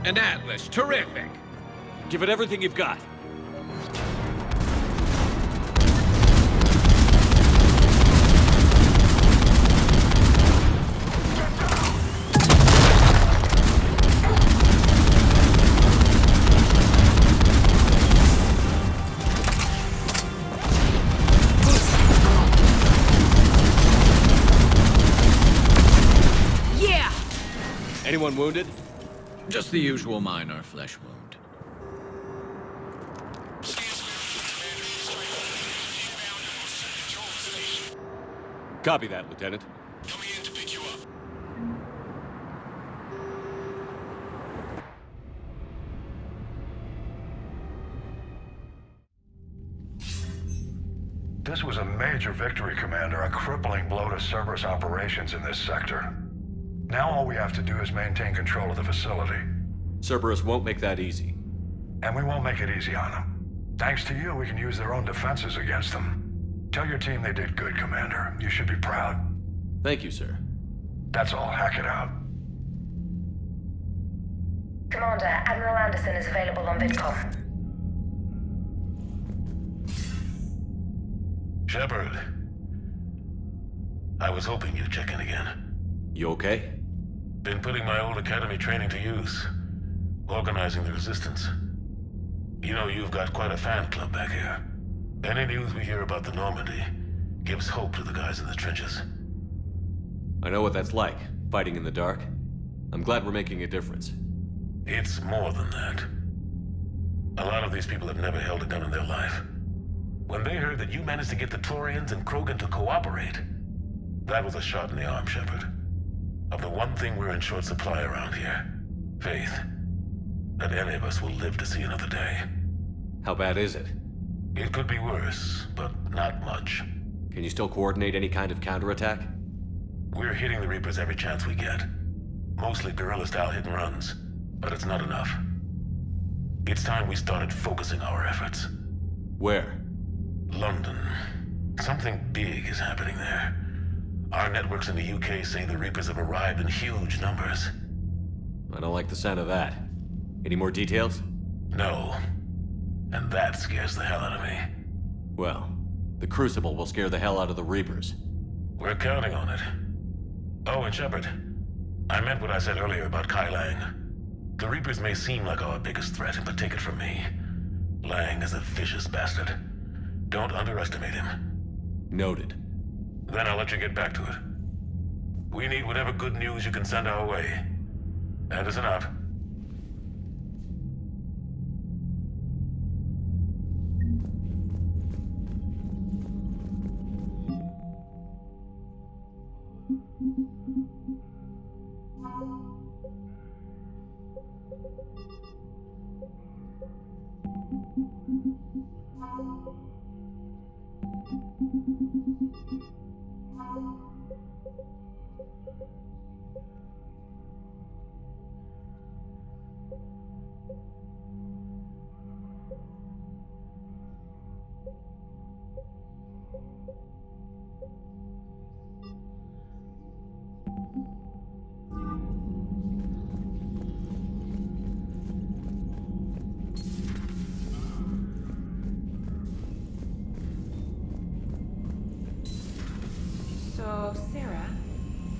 An atlas, terrific. Give it everything you've got. Yeah! Anyone wounded? Just the usual minor flesh wound. Copy that, Lieutenant. Coming in to pick you up. This was a major victory, Commander. A crippling blow to Cerberus operations in this sector. Now all we have to do is maintain control of the facility. Cerberus won't make that easy. And we won't make it easy on them. Thanks to you, we can use their own defenses against them. Tell your team they did good, Commander. You should be proud. Thank you, sir. That's all. Hack it out. Commander, Admiral Anderson is available on VidCom. Shepard. I was hoping you'd check in again. You okay? Been putting my old academy training to use. Organizing the resistance. You know, you've got quite a fan club back here. Any news we hear about the Normandy gives hope to the guys in the trenches. I know what that's like, fighting in the dark. I'm glad we're making a difference. It's more than that. A lot of these people have never held a gun in their life. When they heard that you managed to get the Turians and Krogan to cooperate, that was a shot in the arm, Shepard. Of the one thing we're in short supply around here, faith. That any of us will live to see another day. How bad is it? It could be worse, but not much. Can you still coordinate any kind of counterattack? We're hitting the Reapers every chance we get. Mostly guerrilla-style hit-and-runs, but it's not enough. It's time we started focusing our efforts. Where? London. Something big is happening there. Our networks in the UK say the Reapers have arrived in huge numbers. I don't like the sound of that. Any more details? No. And that scares the hell out of me. Well, the Crucible will scare the hell out of the Reapers. We're counting on it. Oh, and Shepard, I meant what I said earlier about Kai Lang. The Reapers may seem like our biggest threat, but take it from me. Lang is a vicious bastard. Don't underestimate him. Noted. Then I'll let you get back to it. We need whatever good news you can send our way. Anderson out. So, Sarah,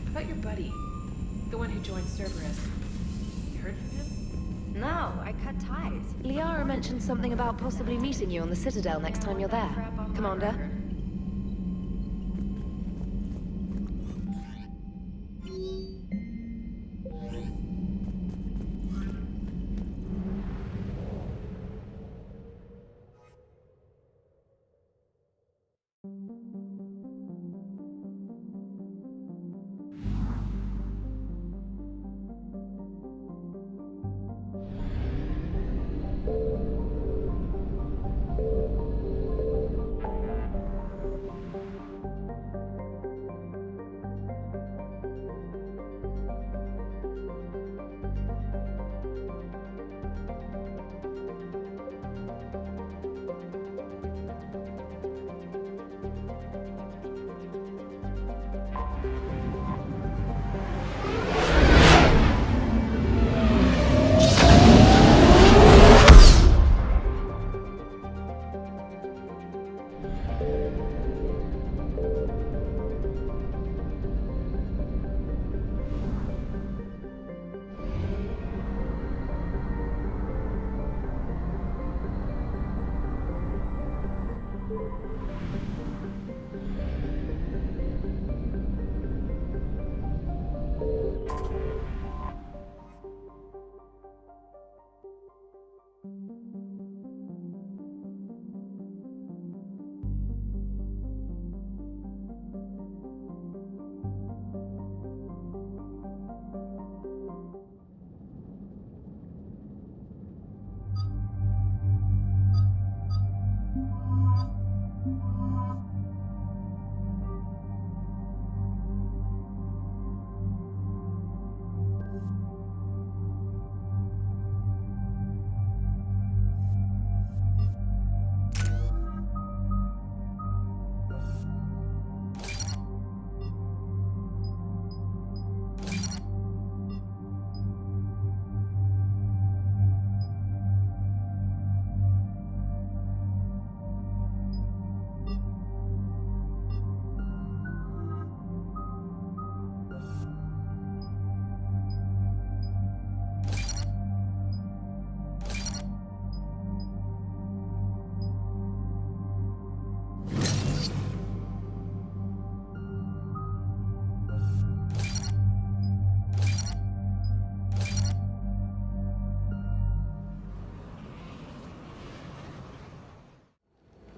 about your buddy, the one who joined Cerberus. You heard from him? No, I cut ties. Liara mentioned something about possibly meeting you on the Citadel next time you're there, Commander.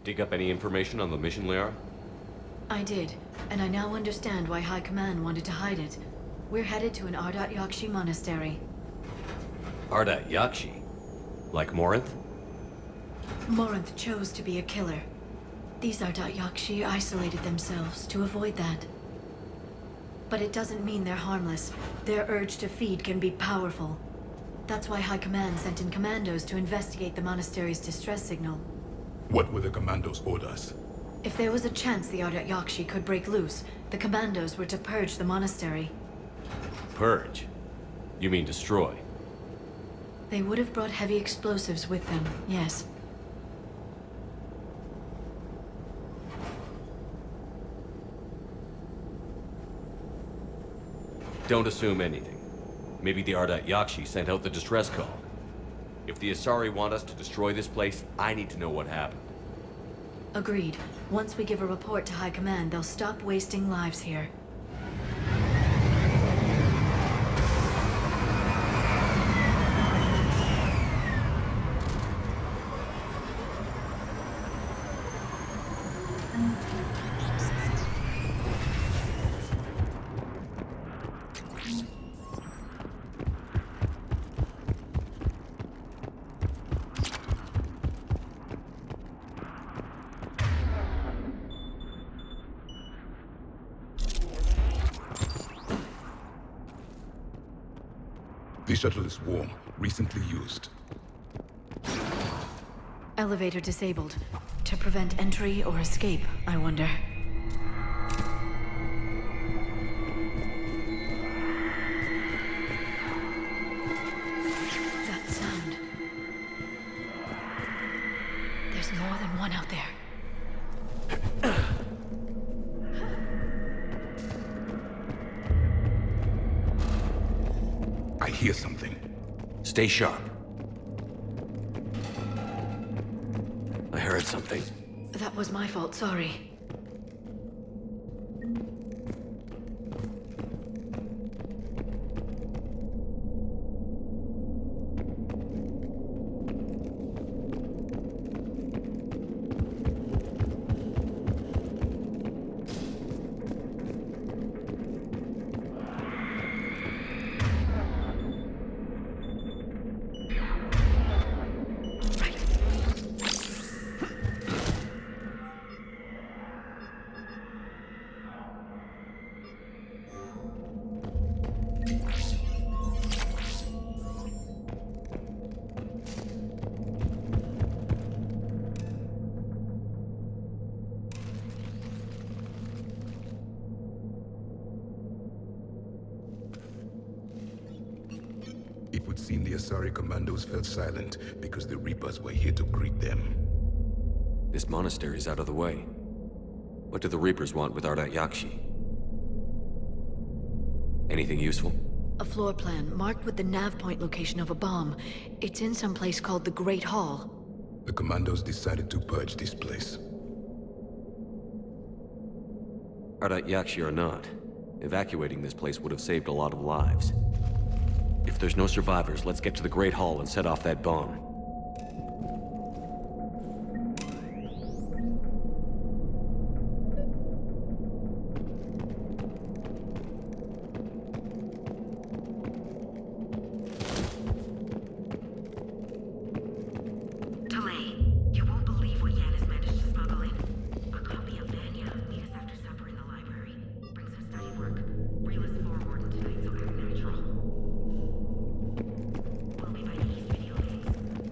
Dig up any information on the mission, Liara? I did, and I now understand why High Command wanted to hide it. We're headed to an Ardat Yakshi monastery. Ardat Yakshi? Like Morinth? Morinth chose to be a killer. These Ardat Yakshi isolated themselves to avoid that. But it doesn't mean they're harmless. Their urge to feed can be powerful. That's why High Command sent in commandos to investigate the monastery's distress signal. What were the commandos' orders? If there was a chance the Ardat Yakshi could break loose, the commandos were to purge the monastery. Purge? You mean destroy? They would have brought heavy explosives with them, yes. Don't assume anything. Maybe the Ardat Yakshi sent out the distress call. If the Asari want us to destroy this place, I need to know what happened. Agreed. Once we give a report to High Command, they'll stop wasting lives here. The shuttle is warm, recently used. Elevator disabled. To prevent entry or escape, I wonder. That sound. There's more than one out there. I hear something. Stay sharp. I heard something. That was my fault, sorry. It would seem the Asari commandos fell silent because the Reapers were here to greet them. This monastery's out of the way. What do the Reapers want with Ardat Yakshi? Anything useful? A floor plan marked with the nav point location of a bomb. It's in some place called the Great Hall. The commandos decided to purge this place. Ardat Yakshi or not, evacuating this place would have saved a lot of lives. If there's no survivors, let's get to the Great Hall and set off that bomb. Delay. You won't believe what Yan has managed to smuggle in. A copy of Vanya meet us after supper in the library. Brings us study work. Reel us forward tonight so act natural. We'll be by the East video games.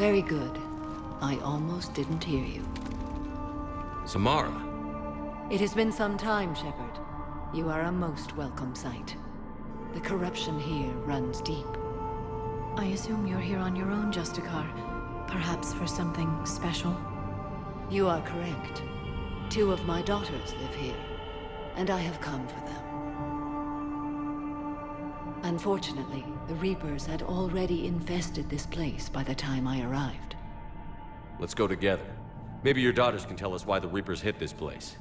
Very good. I almost didn't hear you. Samara. It has been some time, Shepard. You are a most welcome sight. The corruption here runs deep. I assume you're here on your own, Justicar. Perhaps for something special? You are correct. 2 of my daughters live here, and I have come for them. Unfortunately, the Reapers had already infested this place by the time I arrived. Let's go together. Maybe your daughters can tell us why the Reapers hit this place.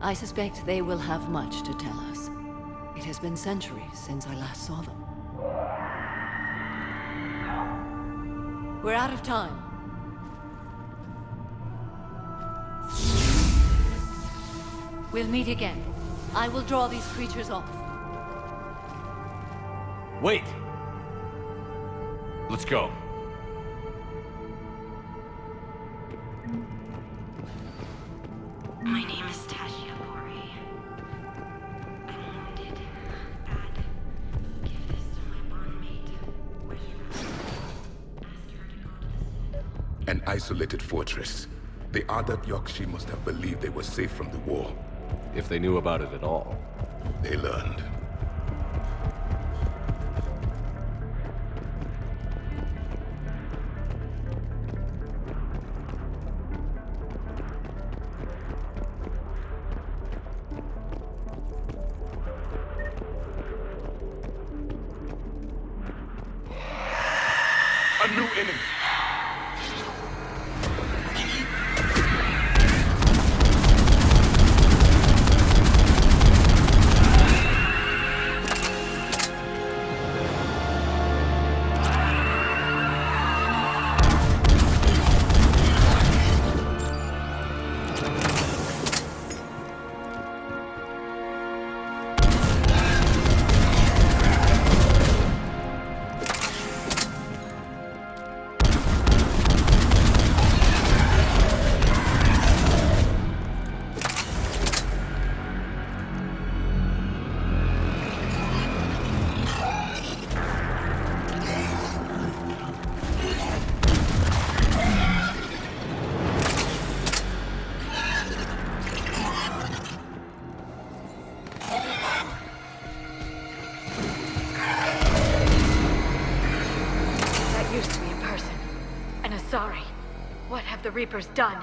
I suspect they will have much to tell us. It has been centuries since I last saw them. We're out of time. We'll meet again. I will draw these creatures off. Wait! Let's go. My name is Tasia Bori. I'm wounded. Bad. Give this to my bondmate. Where you at? Asked her to go to the Citadel. An isolated fortress. The other Yakshi must have believed they were safe from the war. If they knew about it at all. They learned. A new enemy! Sorry. What have the Reapers done?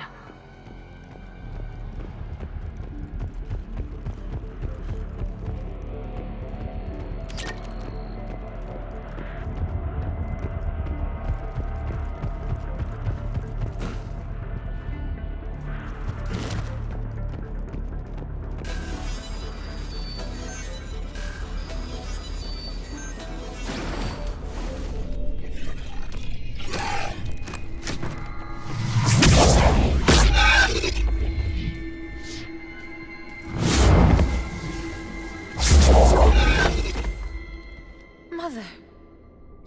Mother,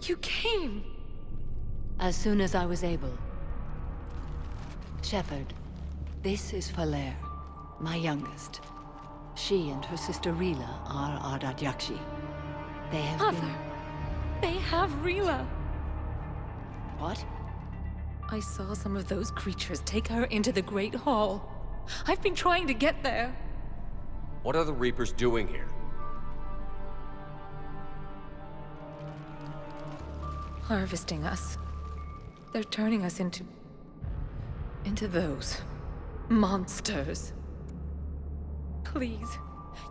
you came. As soon as I was able. Shepard, this is Falere, my youngest. She and her sister Rila are our Dadyakshi. They have Mother, they have Rila. What? I saw some of those creatures take her into the Great Hall. I've been trying to get there. What are the Reapers doing here? Harvesting us. They're turning us into those monsters. Please,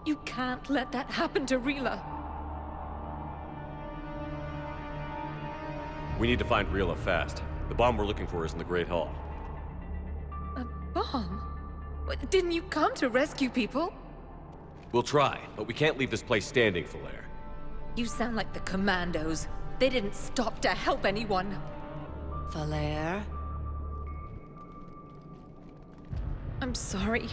you can't let that happen to Rila. We need to find Rila fast. The bomb we're looking for is in the Great Hall. A bomb? What, didn't you come to rescue people? We'll try, but we can't leave this place standing, Falere. You sound like the Commandos. They didn't stop to help anyone. Falere? I'm sorry.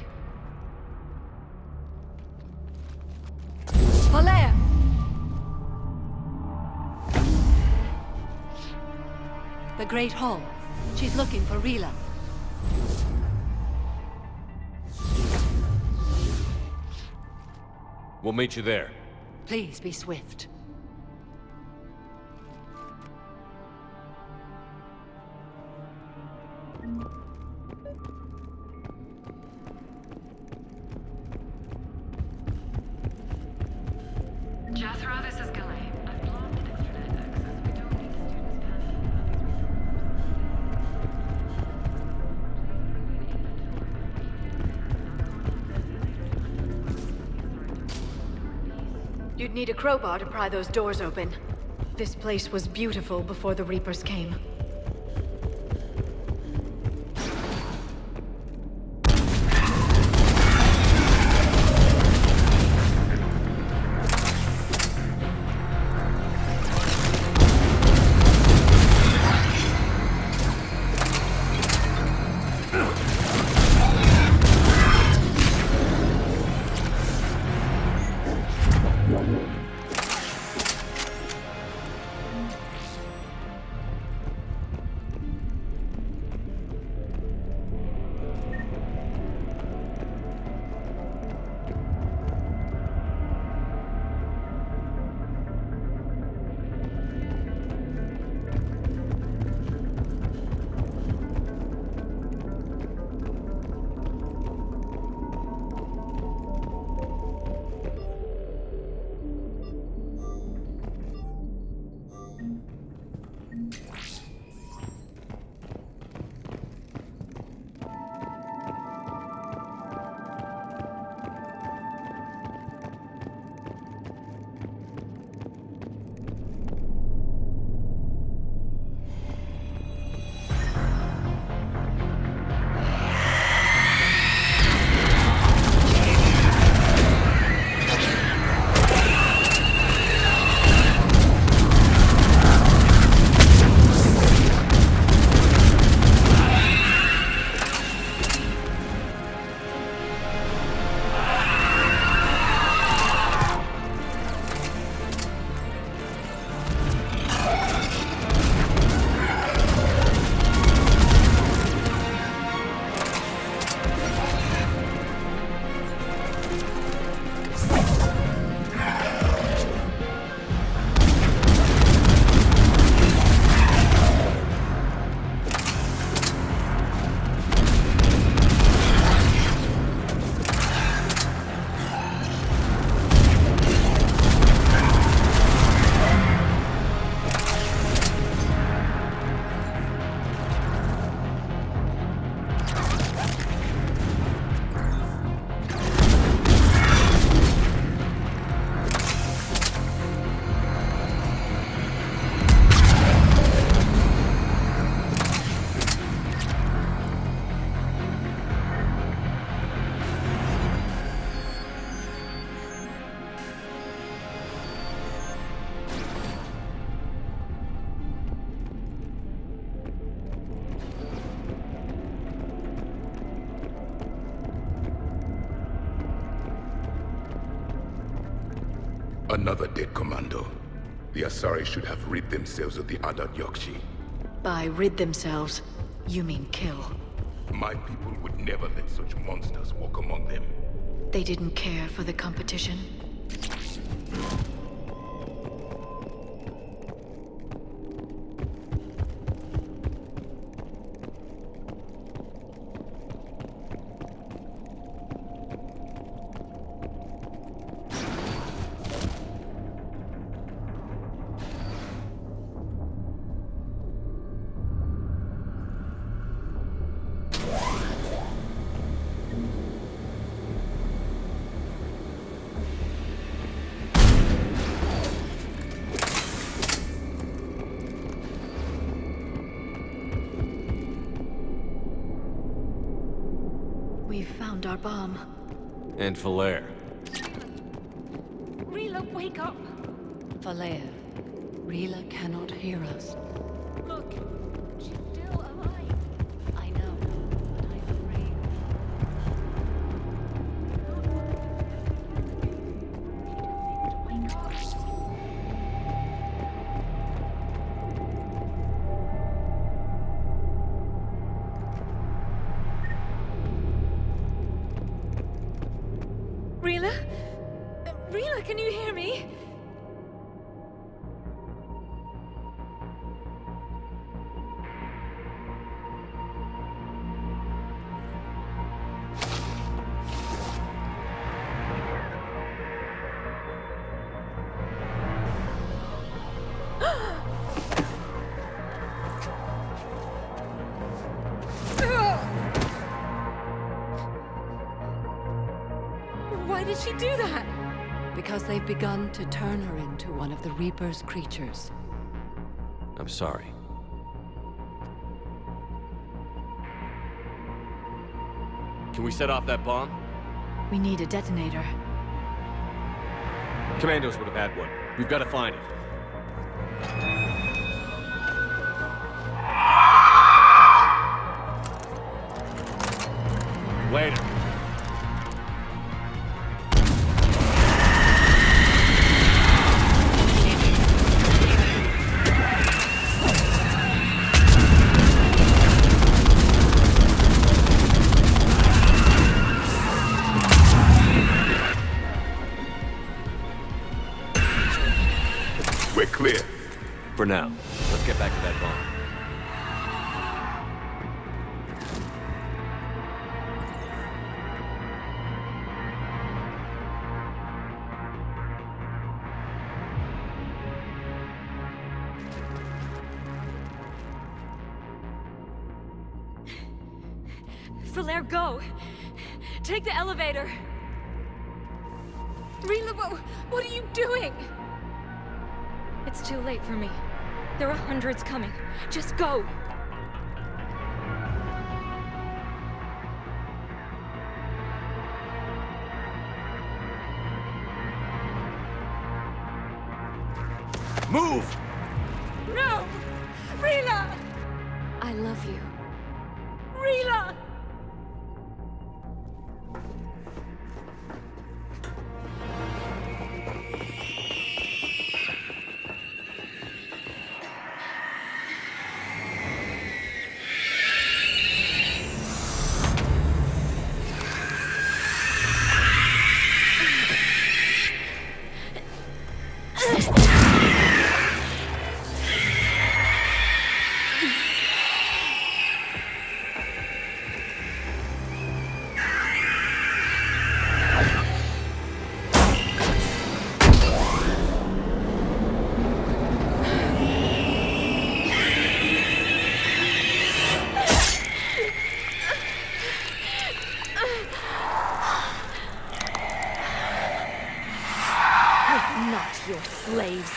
Falere! The Great Hall. She's looking for Rila. We'll meet you there. Please be swift. You'd need a crowbar to pry those doors open. This place was beautiful before the Reapers came. Another dead commando. The Asari should have rid themselves of the Adat Yakshi. By rid themselves, you mean kill. My people would never let such monsters walk among them. They didn't care for the competition. We've found our bomb. And Falair. Rila, wake up! Falair, Rila cannot hear us. Look, she's still alive. I know, but I'm afraid. Wake up! Rila? Rila, can you hear me? Why did she do that? because they've begun to turn her into one of the Reaper's creatures. I'm sorry. Can we set off that bomb? We need a detonator. Commandos would have had one. We've got to find it. Later. We're clear. For now. Let's get back to that bomb. Falaire, go! Take the elevator! Rila, what are you doing? It's too late for me. There are hundreds coming. Just go! Move! No! Rila! I love you. Rila! Not your slaves.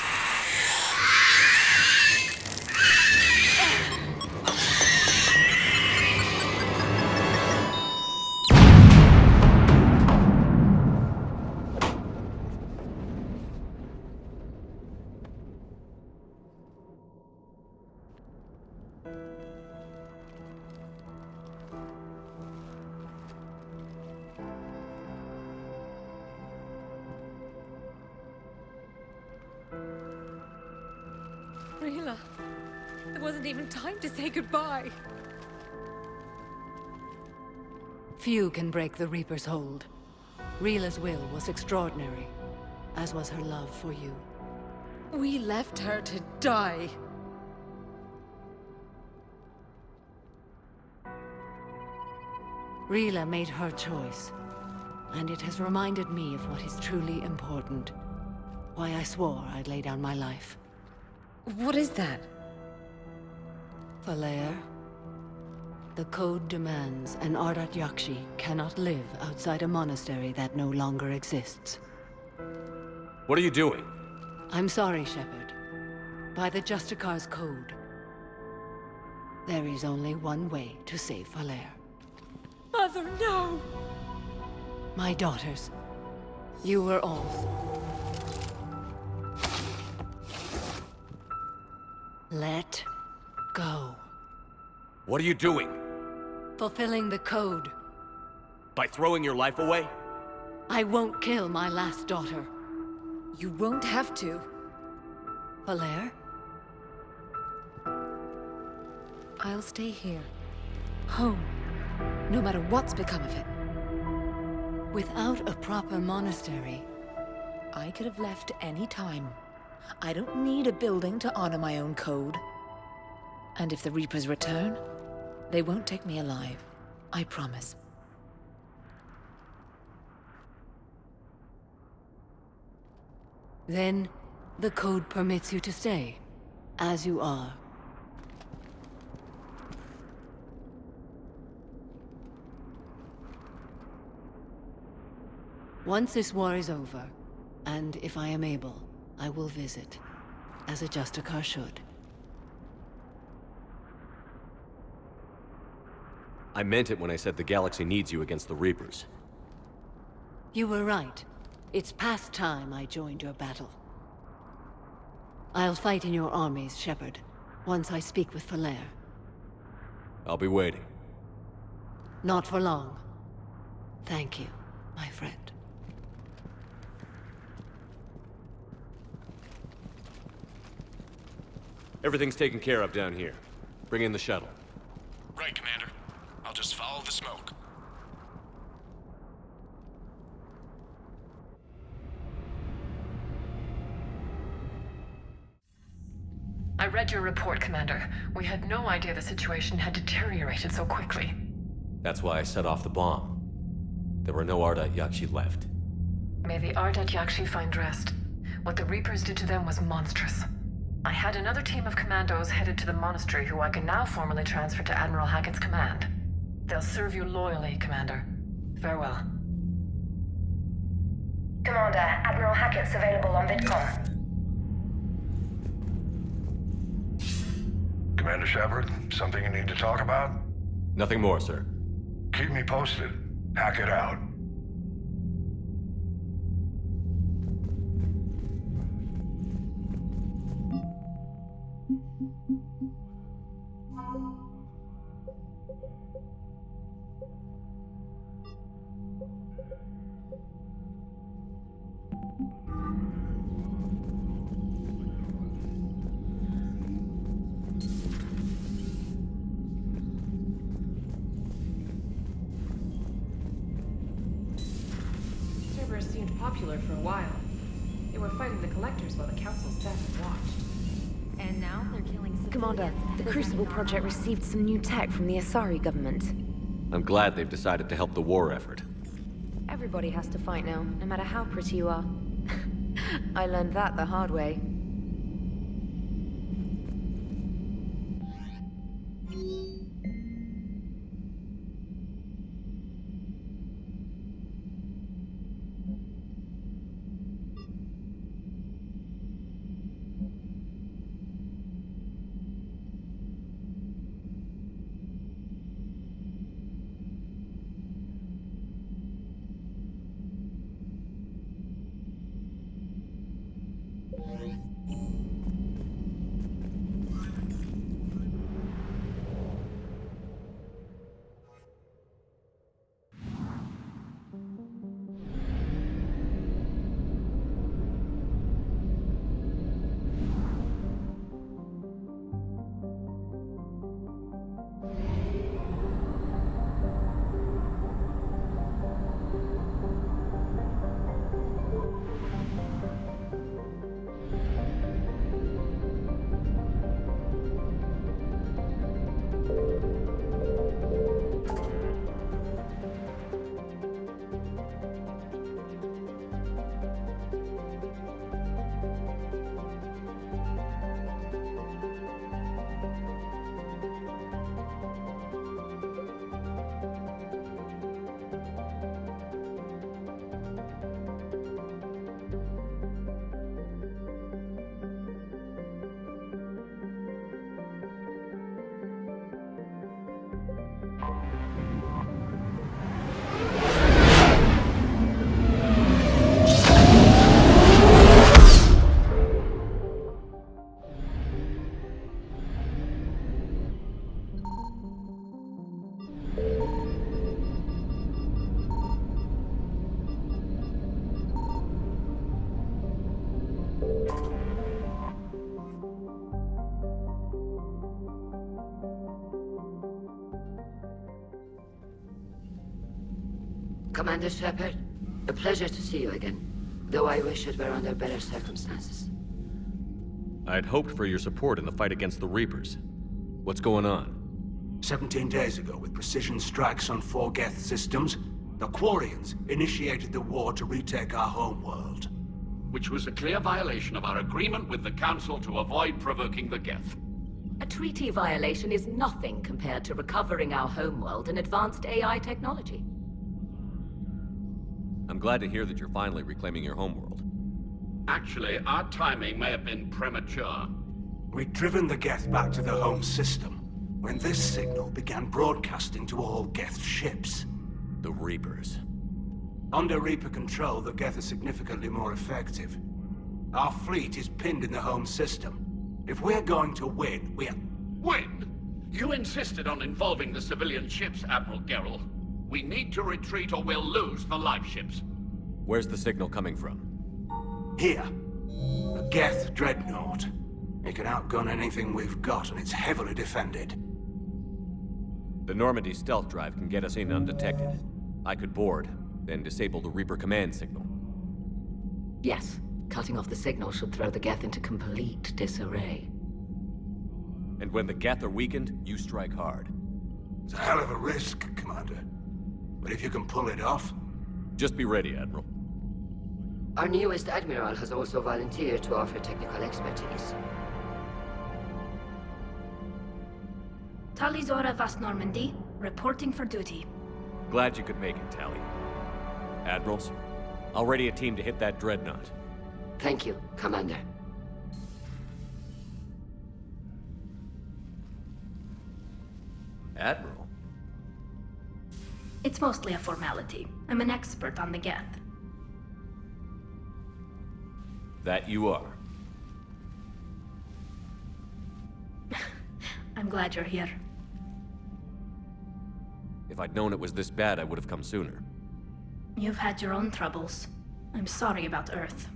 Rila, there wasn't even time to say goodbye. Few can break the Reaper's hold. Rila's will was extraordinary, as was her love for you. We left her to die. Rila made her choice, and it has reminded me of what is truly important. Why I swore I'd lay down my life. What is that? Falaire, the code demands an Ardat Yakshi cannot live outside a monastery that no longer exists. What are you doing? I'm sorry, Shepard. By the Justicar's code, there is only one way to save Falaire. Mother, no! My daughters, you were all. Let go. What are you doing? Fulfilling the code. By throwing your life away? I won't kill my last daughter. You won't have to. Falaire? I'll stay here. Home. No matter what's become of it. Without a proper monastery, I could have left any time. I don't need a building to honor my own code. And if the Reapers return, they won't take me alive. I promise. Then, the code permits you to stay, as you are. Once this war is over, And if I am able, I will visit, as a Justicar should. I meant it when I said the galaxy needs you against the Reapers. You were right. It's past time I joined your battle. I'll fight in your armies, Shepard, once I speak with Falair. I'll be waiting. Not for long. Thank you, my friend. Everything's taken care of down here. Bring in the shuttle. Right, Commander. I'll just follow the smoke. I read your report, Commander. We had no idea the situation had deteriorated so quickly. That's why I set off the bomb. There were no Ardat Yakshi left. May the Ardat Yakshi find rest. What the Reapers did to them was monstrous. I had another team of commandos headed to the monastery who I can now formally transfer to Admiral Hackett's command. They'll serve you loyally, Commander. Farewell. Commander, Admiral Hackett's available on VidCom. Commander Shepard, something you need to talk about? Nothing more, sir. Keep me posted. Hackett out. Cerberus seemed popular for a while. They were fighting the Collectors while the Council sat and watched. And now they're killing civilians. Commander, the Crucible Project received some new tech from the Asari government. I'm glad they've decided to help the war effort. Everybody has to fight now, no matter how pretty you are. I learned that the hard way. Commander Shepard, a pleasure to see you again, though I wish it were under better circumstances. I'd hoped for your support in the fight against the Reapers. What's going on? 17 days ago, with precision strikes on 4 Geth systems, the Quarians initiated the war to retake our homeworld. Which was a clear violation of our agreement with the Council to avoid provoking the Geth. A treaty violation is nothing compared to recovering our homeworld and advanced AI technology. I'm glad to hear that you're finally reclaiming your homeworld. Actually, our timing may have been premature. We'd driven the Geth back to the home system when this signal began broadcasting to all Geth ships. The Reapers. Under Reaper control, the Geth are significantly more effective. Our fleet is pinned in the home system. If we're going to win, Win? You insisted on involving the civilian ships, Admiral Gerrel. We need to retreat or we'll lose the live ships. Where's the signal coming from? Here. A Geth dreadnought. It can outgun anything we've got, and it's heavily defended. The Normandy stealth drive can get us in undetected. I could board, then disable the Reaper command signal. Yes. Cutting off the signal should throw the Geth into complete disarray. And when the Geth are weakened, you strike hard. It's a hell of a risk, Commander. But if you can pull it off... Just be ready, Admiral. Our newest Admiral has also volunteered to offer technical expertise. Talizora Vast Normandy, reporting for duty. Glad you could make it, Tally. Admirals, I'll ready a team to hit that dreadnought. Thank you, Commander. Admiral? It's mostly a formality. I'm an expert on the Geth. That you are. I'm glad you're here. If I'd known it was this bad, I would have come sooner. You've had your own troubles. I'm sorry about Earth.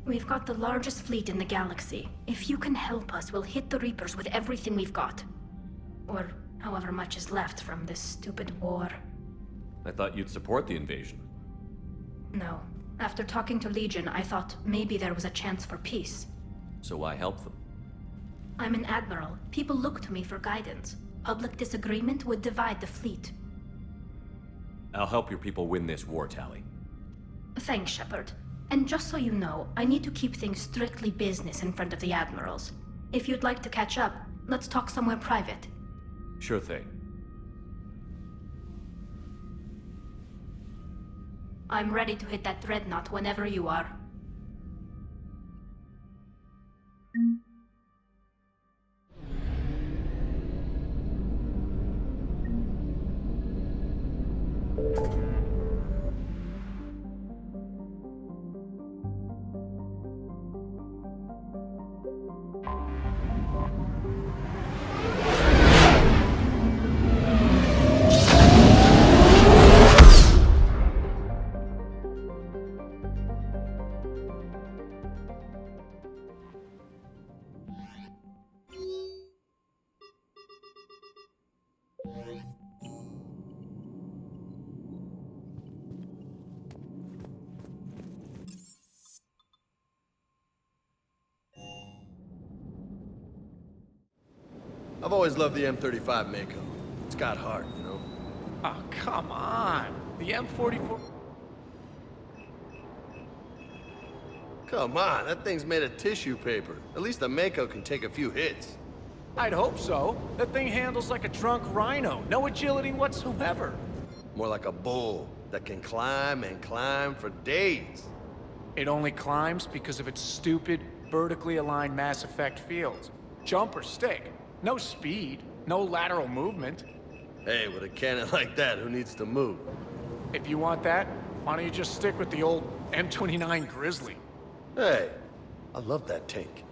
We've got the largest fleet in the galaxy. If you can help us, we'll hit the Reapers with everything we've got. Or however much is left from this stupid war. I thought you'd support the invasion. No. After talking to Legion, I thought maybe there was a chance for peace. So I helped them. I'm an admiral. People look to me for guidance. Public disagreement would divide the fleet. I'll help your people win this war, Tally. Thanks, Shepard. And just so you know, I need to keep things strictly business in front of the admirals. If you'd like to catch up, let's talk somewhere private. Sure thing. I'm ready to hit that dreadnought whenever you are. I've always loved the M35 Mako. It's got heart, you know? Oh, come on. The M44... Come on, that thing's made of tissue paper. At least the Mako can take a few hits. I'd hope so. That thing handles like a drunk rhino. No agility whatsoever. More like a bull that can climb and climb for days. It only climbs because of its stupid, vertically aligned Mass Effect fields. Jump or stick. No speed, no lateral movement. Hey, with a cannon like that, who needs to move? If you want that, why don't you just stick with the old M29 Grizzly? Hey, I love that tank.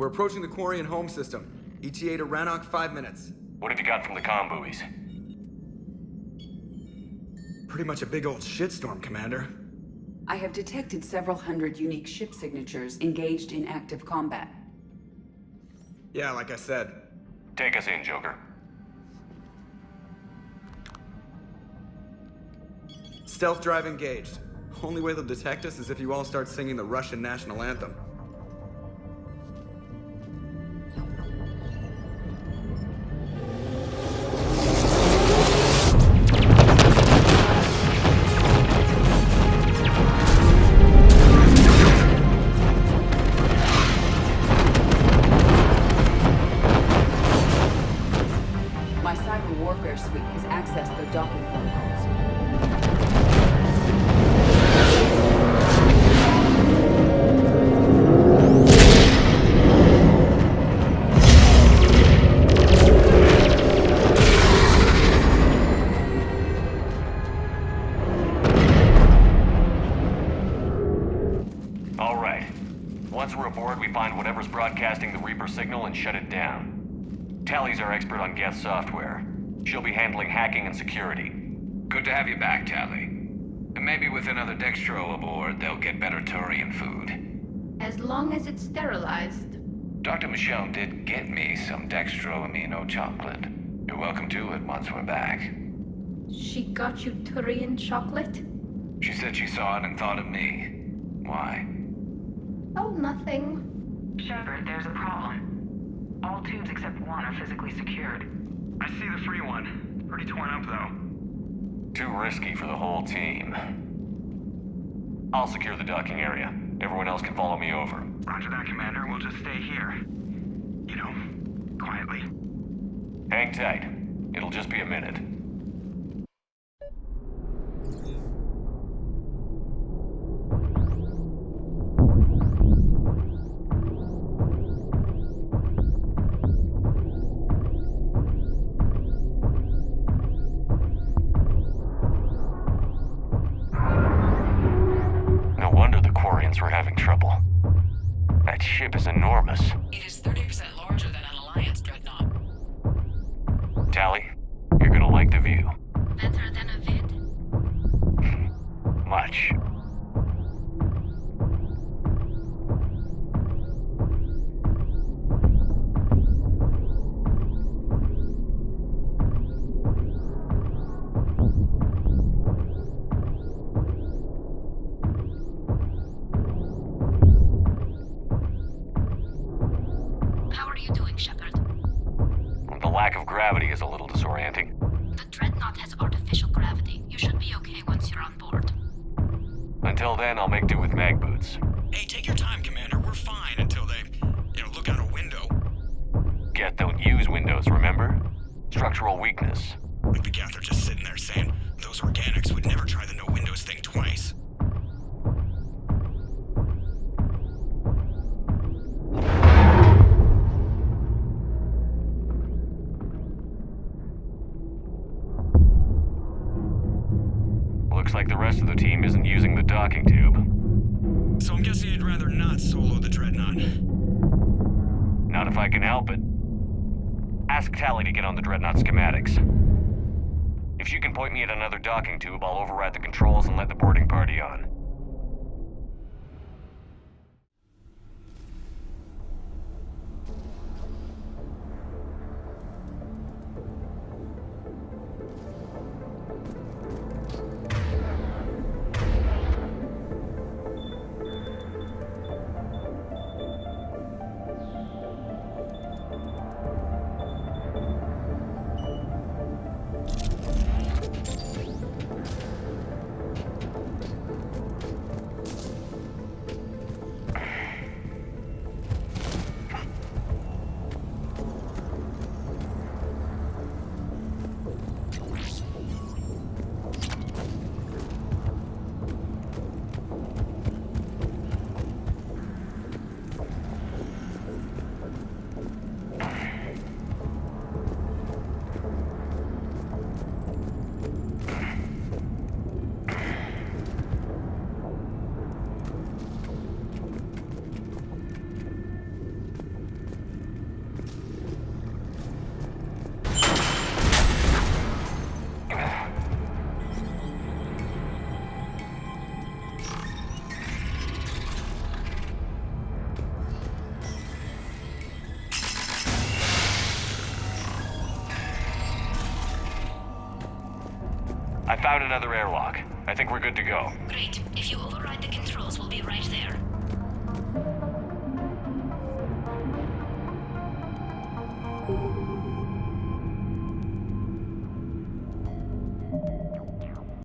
We're approaching the Quarian home system. ETA to Rannoch, 5 minutes. What have you got from the comm buoys? Pretty much a big old shitstorm, Commander. I have detected several hundred unique ship signatures engaged in active combat. Yeah, like I said. Take us in, Joker. Stealth drive engaged. Only way they'll detect us is if you all start singing the Russian national anthem. My cyber warfare suite has accessed their docking protocols. All right. Once we're aboard, we find whatever's broadcasting the Reaper signal and shut it down. Tally's our expert on Geth software. She'll be handling hacking and security. Good to have you back, Tally. And maybe with another Dextro aboard, they'll get better Turian food. As long as it's sterilized. Dr. Michelle did get me some Dextro Amino chocolate. You're welcome to it once we're back. She got you Turian chocolate? She said she saw it and thought of me. Why? Oh, nothing. Shepard, there's a problem. All tubes except one are physically secured. I see the free one. Pretty torn up, though. Too risky for the whole team. I'll secure the docking area. Everyone else can follow me over. Roger that, Commander. We'll just stay here. You know, quietly. Hang tight. It'll just be a minute. No wonder the Quarians were having trouble. That ship is enormous. It is 30% larger than an Alliance dreadnought. Tally, you're gonna like the view. Better than a vid? Much. How are you doing, Shepard? The lack of gravity is a little disorienting. The Dreadnought has artificial gravity. You should be okay once you're on board. Until then, I'll make do with mag boots. Hey, take your time, Commander. We're fine until they, look out a window. Geth don't use windows, remember? Structural weakness. Like the Geth are just sitting there saying, those organics would never try the no windows thing twice. Looks like the rest of the team isn't using the docking tube. So I'm guessing you'd rather not solo the Dreadnought. Not if I can help it. Ask Tally to get on the Dreadnought schematics. If she can point me at another docking tube, I'll override the controls and let the boarding party on. Found another airlock. I think we're good to go. Great. If you override the controls, we'll be right there.